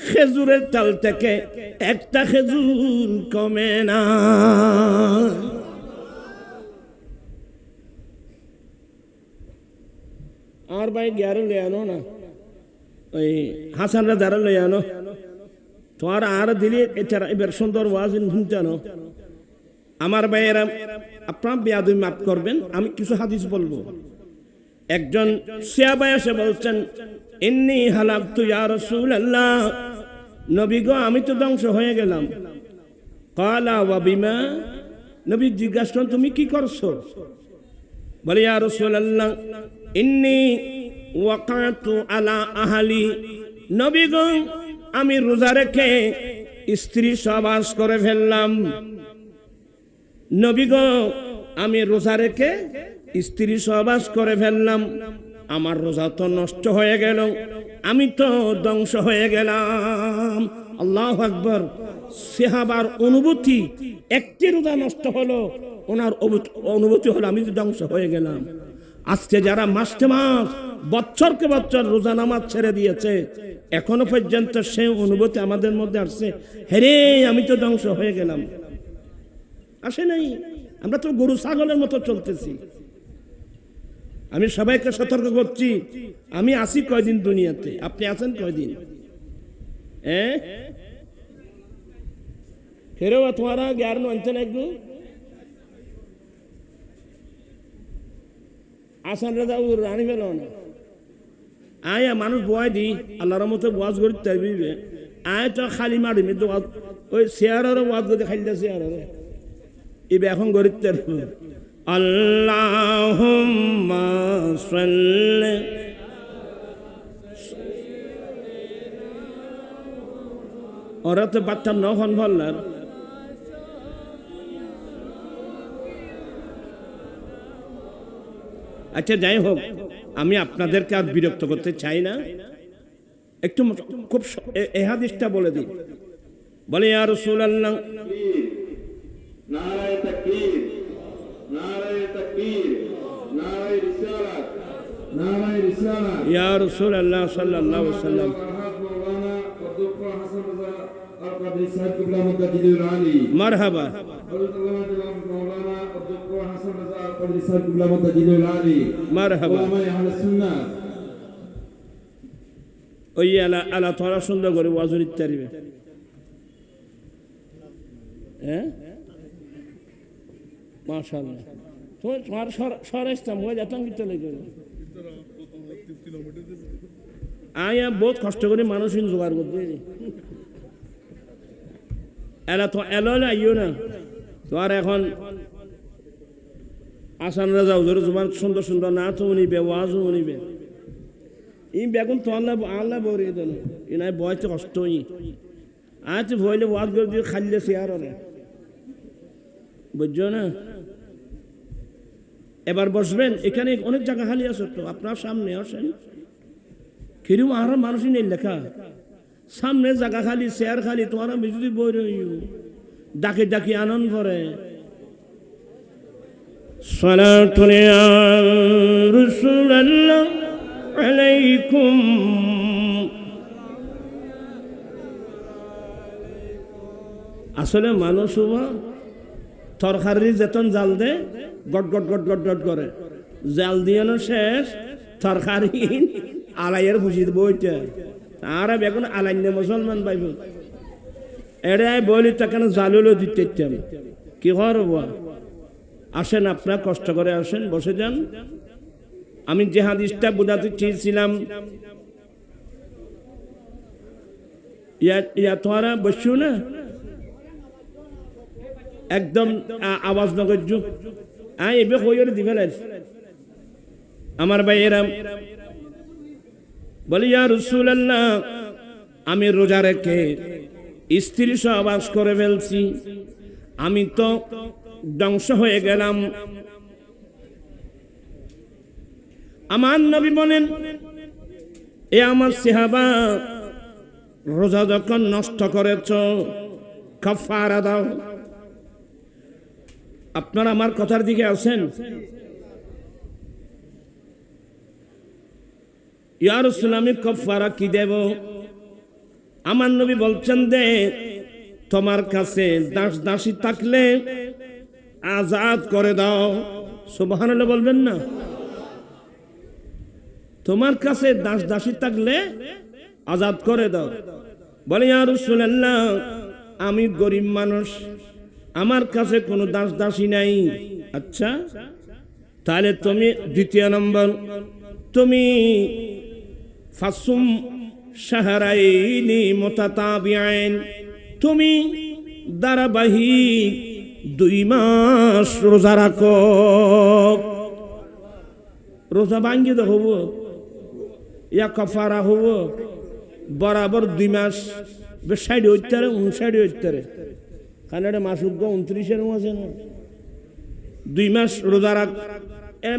খেজুরের তাল থেকে একটা খেজুর কমে না। আর ভাই গ্যারো লে আনো না, ওই হাসানরা যারা লই আনো তোমার আর দিলে এছাড়া এবার সুন্দর ওয়াজ শুনতেনো। আমার ভাইয়েরা আপনার বেয়াদবি মাফ করবেন, আমি কিছু হাদিস বলবো। একজন সাহাবা এসে বলছেন, ইন্নী হালাকতু ইয়া রাসূলুল্লাহ, নবী গো আমি তো ধ্বংস হয়ে গেলাম। ক্বালা ওয়া বিমা, নবী জিজ্ঞাসা করেন তুমি কি করছো? বলে ইয়া রাসূলুল্লাহ ইন্নী ওয়াকাতু আলা আহলি, নবী গো আমি রোজা রেখে স্ত্রী সহবাস করে ফেললাম। নবী গো আমি রোজা রেখে স্ত্রী সহবাস করে ফেললাম, আমার রোজা তো নষ্ট হয়ে গেল, আমি তো ধ্বংস হয়ে গেলাম। আল্লাহু আকবার। সাহাবার অনুভূতি, একটি রোজা নষ্ট হলো, ওনার অনুভূতি হলো আমি তো ধ্বংস হয়ে গেলাম। আজকে যারা মাসকে মাস বছরকে বছর রোজা নামাজ ছেড়ে দিয়েছে, এখনো পর্যন্ত সেই অনুভূতি আমাদের মধ্যে আসছে, হেরে আমি তো ধ্বংস হয়ে গেলাম। আসে নাই। আমরা তো গরু ছাগলের মতো চলতেছি। আমি সবাইকে সতর্ক করছি, আমি আছি কয়দিন দুনিয়াতে, আপনি আছেন কয়দিন? ফেরেও তোমারা জ্ঞান আনতে লাগবে। আসান রাজা রানি পেল না আয়া মানুষ বয় দি আল্লাহর মতো ওয়াজ করতে চাইবে। আয় তো খালি মারি কিন্তু ওই চেয়ারেরও ওয়াজ করতে খালি চেয়ারের ইবে এখন গরিব আল্লাহুম্মা সাল্লি ওরা তো বাচ্চা নহন বললার। আচ্ছা যাই হোক, আমি আপনাদেরকে আর বিরক্ত করতে চাই না, একটু খুব এই হাদিসটা বলে দিই। বলে ইয়া রাসূলুল্লাহ, নারায়ে তাকবীর, নারায়ে তাকবীর, নারায়ে রিসালাত, নারায়ে রিসালাত, ইয়া রাসূলুল্লাহ সাল্লাল্লাহু আলাইহি ওয়াসাল্লাম। মারহাবা। মারহাবা। ওই আলা তোরা সুন্দর করে ওয়াজুর ইত্যাদি। হ্যাঁ মাশাআল্লাহ, তোমার সরাইতাম হয়ে যেতাম কি চলে গেল। আয়া বহুত কষ্ট করে মানুষ জোগাড় করতে এলা তো এলো আইও না তো। আর এখন আসান রাজা হুজুর তোমার সুন্দর সুন্দর না তো উনিবে, ওয়াজও উনিবে। ই বেগুন তো আল্লাহ আল্লাহ বরিয়ে দেন ইনাই বয়তে কষ্ট ই আজ ভইলে ওয়াজ করে দিয়ে খাইলে চেয়ার না, বুঝছো না? এবার বসবেন, এখানে অনেক জায়গা খালি আছে তো, আপনার সামনে আসেন। কিরম আর মানুষই নেই লেখা, সামনে জায়গা খালি, চেয়ার খালি, তোমার যদি বই রইও ডাকে ডাকি আনন্দ করে। সালাতুন ইয়া রাসূলুল্লাহ আলাইকুম। আসলে মানুষ তরকারি যেতন জাল দে গট গট গট গট গট করে, জাল দিয়ে শেষ তরকারি আলাইয়ের খুশি বইটা। আর এখন আলাইন্য মুসলমান ভাই এরাই বলি তা কেন জালুলো দিতে কি করব? আসেন, আপনার কষ্ট করে আসেন, বসে যান। আমি যে হাদিসটা বোঝাতে চেয়েছিলাম, ইয়া তোরা বসছো না, একদম আওয়াজ নগর এবে হইরে দিবে আমার ভাই এরাম। বলি ইয়া রাসূলুল্লাহ, আমি রোজা রেখে স্ত্রী সহবাস করে ফেলছি, আমি তো ধ্বংস হয়ে গেলাম। আমার নবী বলেন, এ আমার সাহাবা, রোজা যখন নষ্ট করেছ কাফারা দাও। আপনারা আমার কথার দিকে আছেন? ইয়া রাসূলুল্লাহ, আমি কাফারা কি দেব? আমার নবী বলছেন, দে তোমার কাছে দাস দাসী থাকলে আজাদ করে দাও। সুবহানাল্লাহ বলবেন না? তোমার কাছে দাস দাসী থাকলে আজাদ করে দাও। বলে ইয়া রাসূলুল্লাহ, আমি গরিব মানুষ, আমার কাছে কোনো দাস দাসী নাই। আচ্ছা, তাহলে তুমি দ্বিতীয় নম্বর, তুমি ফাসুম শাহরাইনি মুতাতাবিআইন, তুমি ধারাবাহিক 2 মাস রোজা রাখো। রোজা ভাঙ্গি তো হবো, ইয়া কাফারা হবো, বরাবর 2 মাস 60 হইতারে 59 হইতারে, কারণ মাস 29 আছে না, 2 মাস রোজা রাখ।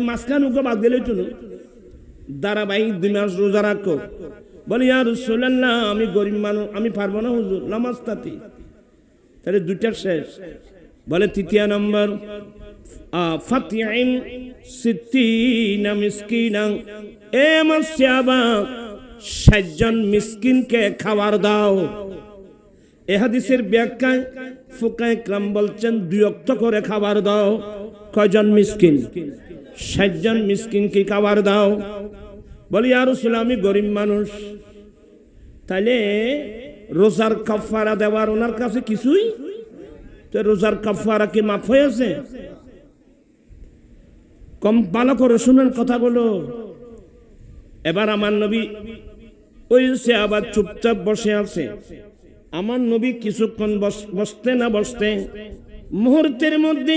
মাঝখান বাদ গেলে তো ধারাবাহিক 2 মাস রোজা রাখো। বলি ইয়া রাসূলুল্লাহ, আমি গরিব মানুষ, আমি পারবো না হুজুর, নামাজ তাতি। তাহলে 2টা শেষ। বলে তৃতীয় নম্বর, ফাতিইন 60 মিসকিনা, এ আমার সাহাবা 60 জন মিসকিনকে খাবার দাও। এ হাদিসের ব্যাখ্যায় ফুকায়ে কেরাম বলছেন 2 ওয়াক্ত করে খাবার দাও। কয়জন মিসকিন? 60 জন মিসকিনকে খাবার দাও। বলি ইয়া রাসূলুল্লাহ আমি গরিব মানুষ, তাইলে রোজার কাফারা দেওয়ার ওনার কাছে কিছুই, তো রোজার কাফারা কি মাফ হয়েছে? কম ভালো করে শুনেন কথাগুলো। এবার আমার নবী ওই সে আবার চুপচাপ বসে আছে। আমার নবী কিছুক্ষণ বসতে না বসতে মুহূর্তের মধ্যে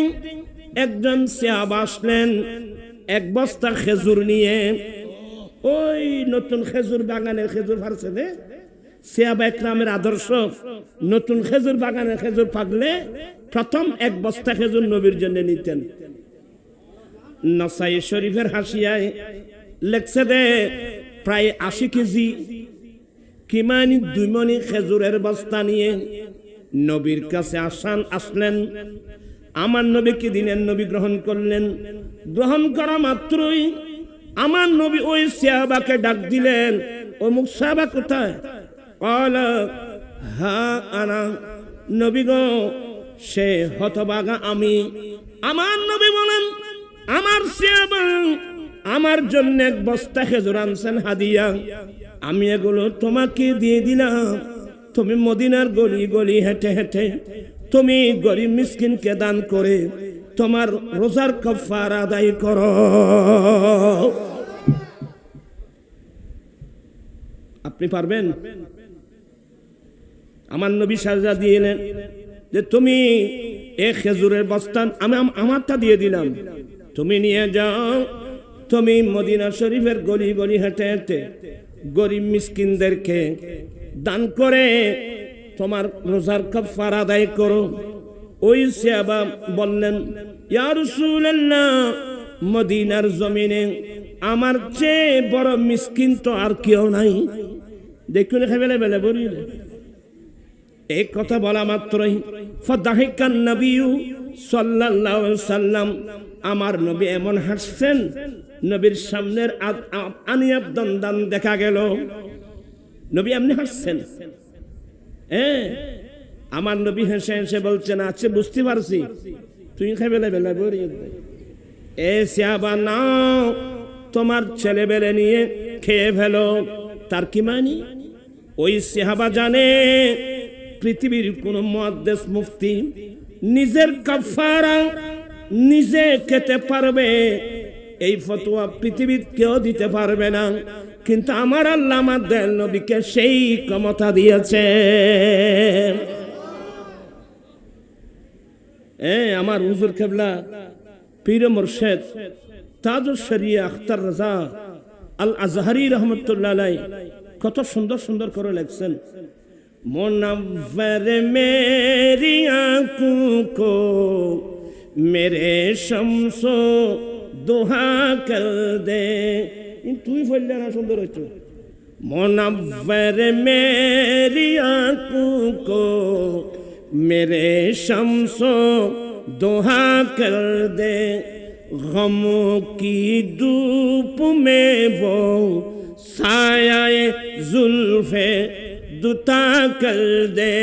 একজন সাহাবা আসলেন 1 বস্তা খেজুর নিয়ে। ওই নতুন খেজুর বাগানের খেজুর ফারছে দে, সাহাবা একরামের আদর্শ, নতুন খেজুর বাগানের খেজুর পাকলে প্রথম 1 বস্তা খেজুর নবীর জন্য নিতেন। নাসাই শরীফের হাসিয়ায় লেখছে দে প্রায় 80 কেজি কিমানি 2 মণি খেজুরের বস্তা নিয়ে নবীর কাছে আসলেন। আমার নবীকে দিনের নবী গ্রহণ করলেন। গ্রহণ করা মাত্রই আমার নবী ওই সাহাবাকে ডাক দিলেন, অমুক সাহাবা কোথায়? ক্বালা হা আনা, নবী গো সে হতভাগা আমি। আমার নবী বলেন, আমার সাহাবা আমার জন্য 1 বস্তা খেজুর আনছেন হাদিয়া, আমি এগুলো তোমাকে দিয়ে দিলাম। তুমি মদিনার গলি গলি হেঁটে হেঁটে তুমি গরিব মিসকিনকে দান করে তোমার রোজার কাফারা আদায় করো। আপনি পারবেন? আমার নবী সাজা দিলেন যে তুমি এই খেজুরের বস্তা আমি আমারটা দিয়ে দিলাম, তুমি নিয়ে যাও, তুমি মদিনা শরীফের গলি গলি হেঁটে হেঁটে গরিব মিসকিনদেরকে দান করে তোমার রোজার কাফারা আদায় করো। ওই সাহাবা বললেন, ইয়া রাসূলুল্লাহ, মদিনার জমিনে আমার চেয়ে বড় মিসকিন তো আর কেউ নাই। দেখুন বেলে বেলে বলি এই কথা বলা মাত্রই ফাদাহিকান নবী সাল্লাল্লাহু আলাইহি সাল্লাম, আমার নবী এমন হাসছেন, নবীর সামনের আনিয়াব দন্দান দেখা গেল। নবী এমনি হাসছেন। আমার নবী হেসে হেসে বলছেন, আচ্ছা বুঝতে পারছি, তুই বেলা বেলা বলি এ সাহাবা নাও, তোমার ছেলে বেলে নিয়ে খেয়ে ফেলো। তার কি মানি? ওই সাহাবা জানে পৃথিবীর কোন মুহাদ্দিস মুফতি নিজের কাফারা নিজে খেতে পারবে এই ফতোয়া পৃথিবীর কেউ দিতে পারবে না, কিন্তু আমার আল্লাহ আমাদের নবীকে সেই ক্ষমতা দিয়েছে। আমার হুজুর কেবলা পীর মুর্শিদ তাজুল শরিয়া আখতার রাজা আল আজহারি রহমতুল্লাহ আলাইহি কত সুন্দর সুন্দর করে লেখছেন, মুনव्वर मेरी आंखों को मेरे शम्सो दुहा कर दे। তুই বললে না সুন্দর হইতো, मुनव्वर मेरी आंखों को मेरे शम्सो दुहा कर दे, गमों की धूप में वो साया जुल्फे दुता कर दे,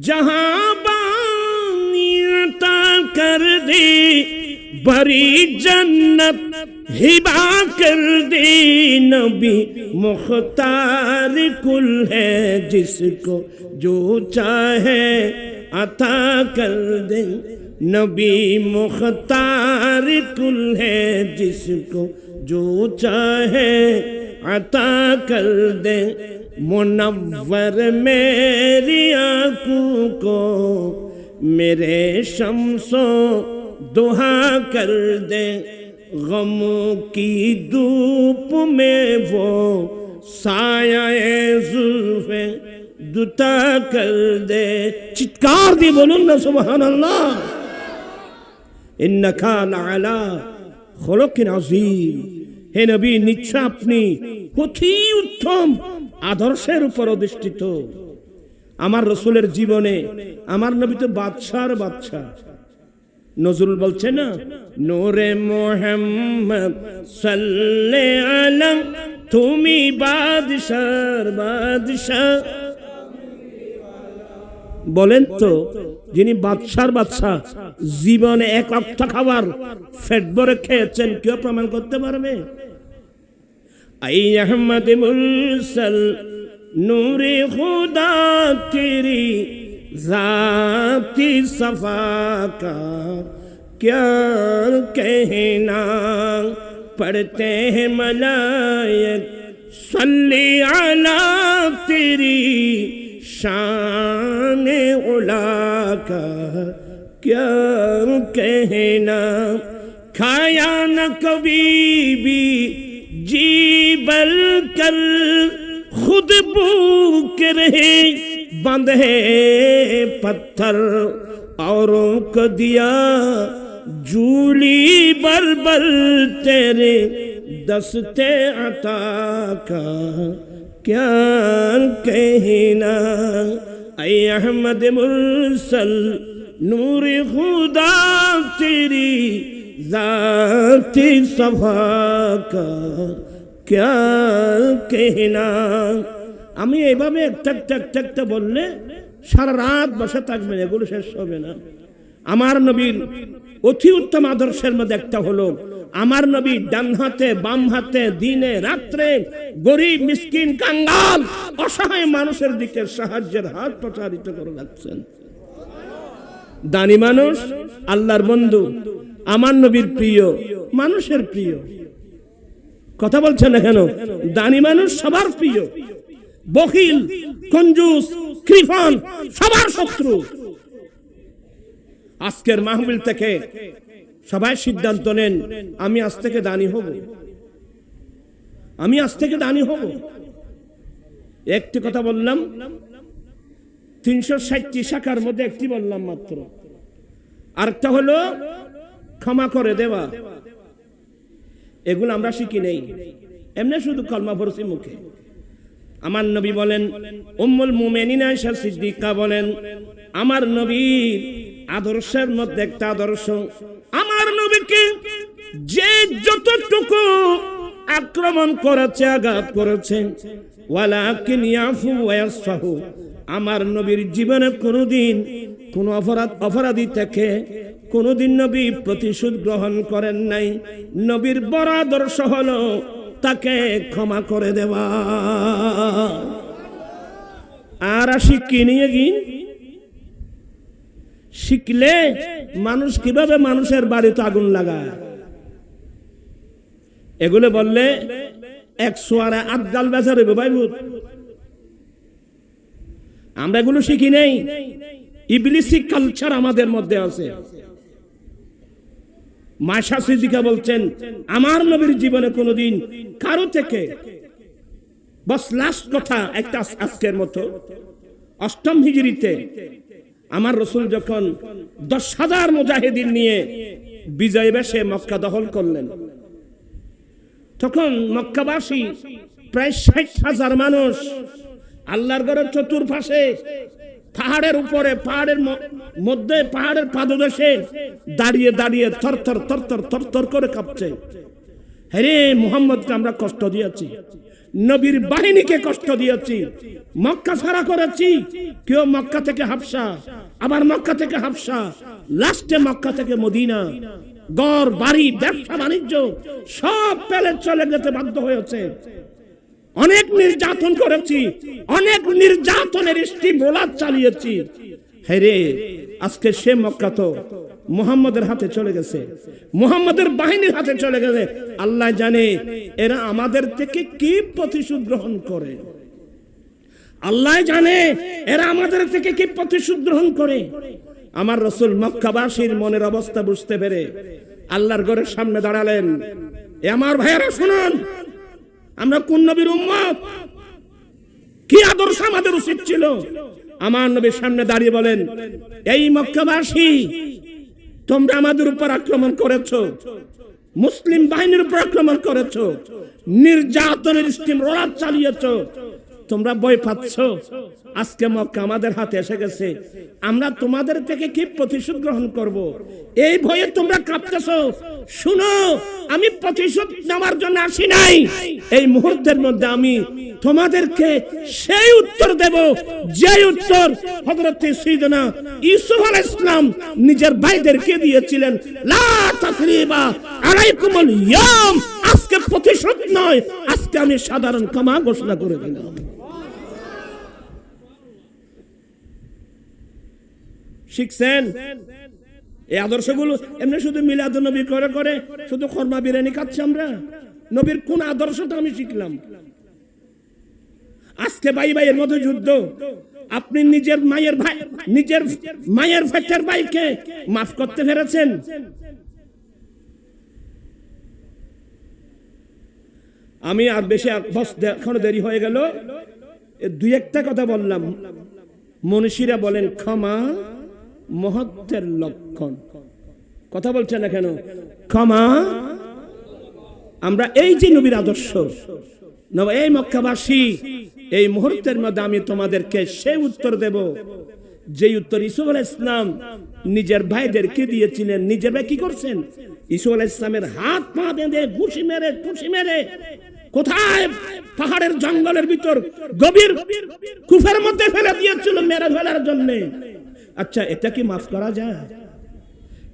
जहां बानियता कर दी बड़ी जन्नत हिबा कर दी, नबी मुख्तार कुल है जिसको जो चाहे अता कर दे, नबी मुख्तार कुल है जिसको जो चाहे अता कर दे, मुनव्वर मेरी आंखों को मेरे शम्सो दुहा कर दे, गमों की धूप में वो साया जुल्फे दुता कर दे। चित्कार दी बोलून ना सुबहान अल्लाह। इन्नका लाला खुलुकिन अजीम। হে নবী, নিশ্চয় আপনি অতি উত্তম আদর্শের উপর অধিষ্ঠিত। আমার রাসূলের জীবনে আমার নবী তো বাদশার বাদশা। নজরুল বলছে না, নূরে মুহাম্মদ সাল্লাল্লাহু আলা, তুমি বাদশার বাদশা, বলেন তো, যিনি বাদশার বাদশা জীবনে এক ওয়াক্ত খাবার পেট ভরে খেয়েছেন, কেউ প্রমাণ করতে পারবে? আই আহমদ মুরসাল নূরে খুদা তেরি জাতি সফা কা क्या कहना, पढ़ते हैं मलाइक सल्ली अला तेरी शान उला का क्या कहना। खाया न कभी भी जी बल कर खुद भूख रहे, बंधे पत्थर औरों को दिया जूली बल तेरे दस्ते अता का क्या कहना। ऐ अहमद मुरसल नूर खुदा तेरी जाती सफा का क्या कहना। আমি এইভাবে একটা বললে সারা রাত বসে থাকবেন, এগুলো শেষ হবে না। আমার নবীর অতি উত্তম আদর্শের মধ্যে একটা হলো, আমার নবী ডান হাতে বাম হাতে দিনে রাত্রে গরিব মিসকিন কাঙ্গাল অসহায় মানুষের দিকে সাহায্যের হাত প্রসারিত করে রাখছেন। দানি মানুষ, আল্লাহর বন্ধু, আমার নবীর প্রিয়, মানুষের প্রিয়। কথা বলছেন না কেন? দানি মানুষ সবার প্রিয়, বখিল কঞ্জুস কৃপণ সবার শত্রু। আজকের মাহফিল থেকে সবাই সিদ্ধান্ত নেন, আমি আজ থেকে দানি হব, আমি আজ থেকে দানি হব। একটি কথা বললাম, 360টি শাখার মধ্যে একটি বললাম মাত্র। আরেকটা হলো ক্ষমা করে দেওয়া। এগুলো আমরা শিখি নেই, এমনি শুধু কলমা পড়ছি মুখে। আমার নবী বলেন, উম্মুল মুমিনিন আয়েশা সিদ্দিকা বলেন, আমার নবীর আদর্শের মধ্যে একটা আদর্শ, আমার নবীকে যে যতটুকু আক্রমণ করেছে, আঘাত করেছে, ওয়ালাকিন ইয়াফু ওয়া ইয়াসফাহু, আমার নবীর জীবনে কোনোদিন কোন অপরাধী থেকে কোনোদিন নবী প্রতিশোধ গ্রহণ করেন নাই। নবীর বড় আদর্শ হলো তাকে ক্ষমা করে দেওয়া। আর শিখি নিয়ে শিখলে মানুষ কিভাবে মানুষের বাড়িতে আগুন লাগায়, এগুলো বললে 100 আটগাল বেচার হইব ভাই ভূত। আমরা এগুলো শিখি নেই, ইবলিসি কালচার আমাদের মধ্যে আছে। মায়েশা সিদ্দিকা বলছেন, আমার নবীর জীবনে কোনোদিন কারো থেকে, বস লাস্ট কথা একটা আজকের মতো, 8ম হিজরিতে আমার রাসূল যখন 10,000 মুজাহিদিন নিয়ে বিজয় বেশে মক্কা দখল করলেন, তখন মক্কাবাসী প্রায় 60,000 মানুষ আল্লাহর ঘরের চতুর্পাশে, পাহাড়ের উপরে, পাহাড়ের মধ্যে, পাহাড়ের পাদদেশে দাঁড়িয়ে দাঁড়িয়ে থরথর করে কাঁপছে। হ্যাঁ, মুহাম্মদকে আমরা কষ্ট দিয়েছি, নবীর বাহিনীকে কষ্ট দিয়েছি, মক্কা ছাড়া করেছি। কেউ মক্কা থেকে হাবশা, আবার মক্কা থেকে হাবশা, লাস্টে মক্কা থেকে মদিনা, ঘর বাড়ি ব্যবসা বাণিজ্য সব পেলে চলে যেতে বাধ্য হয়েছে। অনেক নির্যাতন করেছি, অনেক নির্যাতনের স্টিমুলার চালিয়েছি। হেরে, আজকে সে মক্কা তো মুহাম্মদের হাতে চলে গেছে, মুহাম্মদের বাহিনীর হাতে চলে গেছে। আল্লাহ জানে এরা আমাদের থেকে কি প্রতিশোধ গ্রহণ করে, আল্লাহ জানে এরা আমাদের থেকে কি প্রতিশোধ গ্রহণ করে। আমার রাসূল মক্কাবাসীর মনের অবস্থা বুঝতে পেরে আল্লাহর ঘরের সামনে দাঁড়ালেন। এ আমার ভাইয়েরা শুনুন, আমরা কোন নবীর উম্মত, কি আদর্শ আমাদের উচিত ছিল। আমার নবীর সামনে দাঁড়িয়ে বলেন, এই মক্কাবাসী, তোমরা আমাদের উপর আক্রমণ করেছো, মুসলিম বাহিনীর উপর আক্রমণ করেছো, নির্যাতনের স্টিম রোলার চালিয়েছো, তোমরা ভয় পাচ্ছ। আজকে মক্কা আমাদের হাতে এসে গেছে, আমরা তোমাদের থেকে কি প্রতিশোধ গ্রহণ করব, এই ভয়ে তোমরা কাঁপতেছো। শুনো, আমি প্রতিশোধ নেওয়ার জন্য আসি নাই, এই মুহূর্তের মধ্যে আমি তোমাদেরকে সেই উত্তর দেব যে উত্তর হযরত সাইয়েদনা ইউসুফ আলাইহিস সালাম নিজের ভাইদেরকে দিয়েছিলেন, লা তাসরিবা আলাইকুমুল ইয়াম, আজকে প্রতিশোধ নয়, আজকে আমি সাধারণ ক্ষমা ঘোষণা করে দিলাম। শিখছেন এই আদর্শগুলো? এমনি শুধু মিলাদুন নবী করে করে শুধু খরমা বিরিয়ানি খাচ্ছি আমরা? নবীর কোন আদর্শটা আমি শিখলাম? আজকে ভাই ভাইয়ের মধ্যে যুদ্ধ, আপনি নিজের মায়ের ফাটের ভাইকে মাফ করতে পেরেছেন? আমি আর বেশি এখনো দেরি হয়ে গেল, দুই একটা কথা বললাম। মনীষীরা বলেন ক্ষমা মহত্বের লক্ষণ। কথা বলছেন না কেন? ক্ষমা, আমরা এই যে নবীর আদর্শ, এই মক্কাবাসী, এই মুহূর্তের মধ্যে আমি তোমাদেরকে সেই উত্তর দেব যে উত্তর ইউসুফ আলাইহিস সালাম নিজের ভাইদেরকে দিয়েছিলেন। নিজের ভাই কি করছেন? ইউসুফ আলাইহিস সালামের হাত পা বেঁধে ঘুষি মেরে কোথায়? পাহাড়ের জঙ্গলের ভিতর গভীর কূপের মধ্যে ফেলে দিয়েছিল মেরে ফেলার জন্য। আচ্ছা, এটা কি মাফ করা যায়?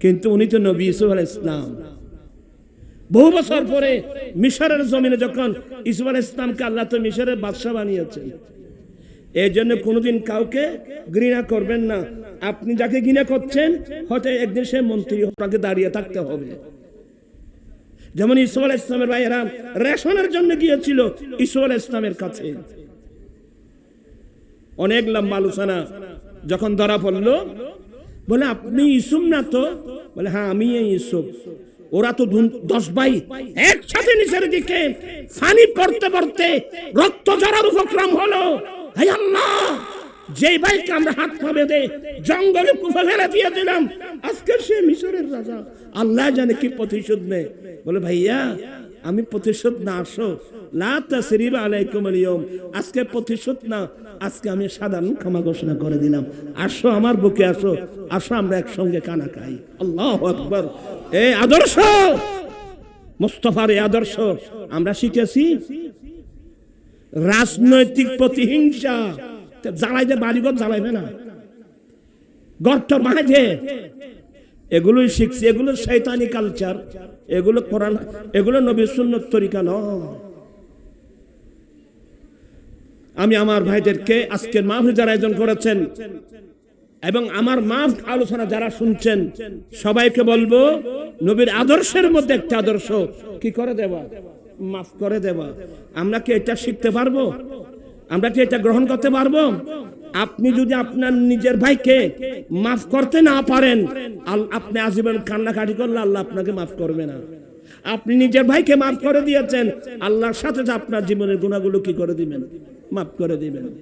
কিন্তু উনি তো নবী ইউসুফ আলাইহিস সালাম। বহু বছর পরে মিশরের জমিনে যখন ইউসুফ আলাইহিস সালামকে আল্লাহ তো মিশরের বাদশা বানিয়েছেন, এই জন্য কোনোদিন কাউকে ঘৃণা করবেন না। আপনি যাকে ঘৃণা করছেন হয়তো একদিন সে মন্ত্রী, আপনাকে দাঁড়িয়ে থাকতে হবে। যেমন ইউসুফ আলাইহিস সালামের ভাইয়েরা রেশনের জন্য গিয়েছিল ইউসুফ আলাইহিস সালামের কাছে, অনেক লম্বা আলোচনা। যখন ধরা পড়লো, বলে আপনি ইউসুফ না তো? বলে হ্যাঁ আমি ইউসুফ। ওরা তো 10 ভাই একসাথে নিচের দিকে পানি পড়তে পড়তে রক্ত ঝরার উপক্রম হলো। হে আল্লাহ, যে ভাইকে আমরা হাত পা বেঁধে জঙ্গলে কূপে ফেলে দিয়েছিলাম, আজকে সে মিশরের রাজা। আল্লাহ জানে কি প্রতিশোধ নেই। বলে ভাইয়া আমি প্রতিশোধ না, আসো, লা তাসরিবা আলাইকুমুল ইয়াউম, আজকে প্রতিশোধ না, আজকে আমি সাধারণ ক্ষমা ঘোষণা করে দিলাম। আসো আমার বুকে, আসো, আসো আমরা একসঙ্গে কানা খাই। আল্লাহু আকবার। এই আদর্শ, মুস্তাফার এই আদর্শ আমরা শিখেছি। রাজনৈতিক প্রতিহিংসা, জ্বালাইতে বাড়িঘর জ্বালাইবে না, গর্ত বাঁধে, এগুলোই শিখছি। এগুলো শয়তানি কালচার, এগুলো কোরআন, এগুলো নবীর সুন্নাত তরিকা নয়। আমি আমার ভাইদেরকে আজকের মাহফিল যারা আয়োজন করেছেন এবং আমার মাফ আলোচনা যারা শুনছেন, সবাইকে বলবো নবীর আদর্শের মধ্যে একটা আদর্শ কি করে দেওয়া, মাফ করে দেওয়া। আমরা কি এটা শিখতে পারবো? আমরা কি এটা গ্রহণ করতে পারবো? আপনি যদি আপনার নিজের ভাইকে মাফ করতে না পারেন, আপনি আজীবন কান্নাকাটি করলে আল্লাহ আপনাকে মাফ করবে না। আপনি নিজের ভাইকে মাফ করে দিয়েছেন, আল্লাহর সাথে আপনার জীবনের গুনাহগুলো কি করে দিবেন? মাফ করে দিবেন।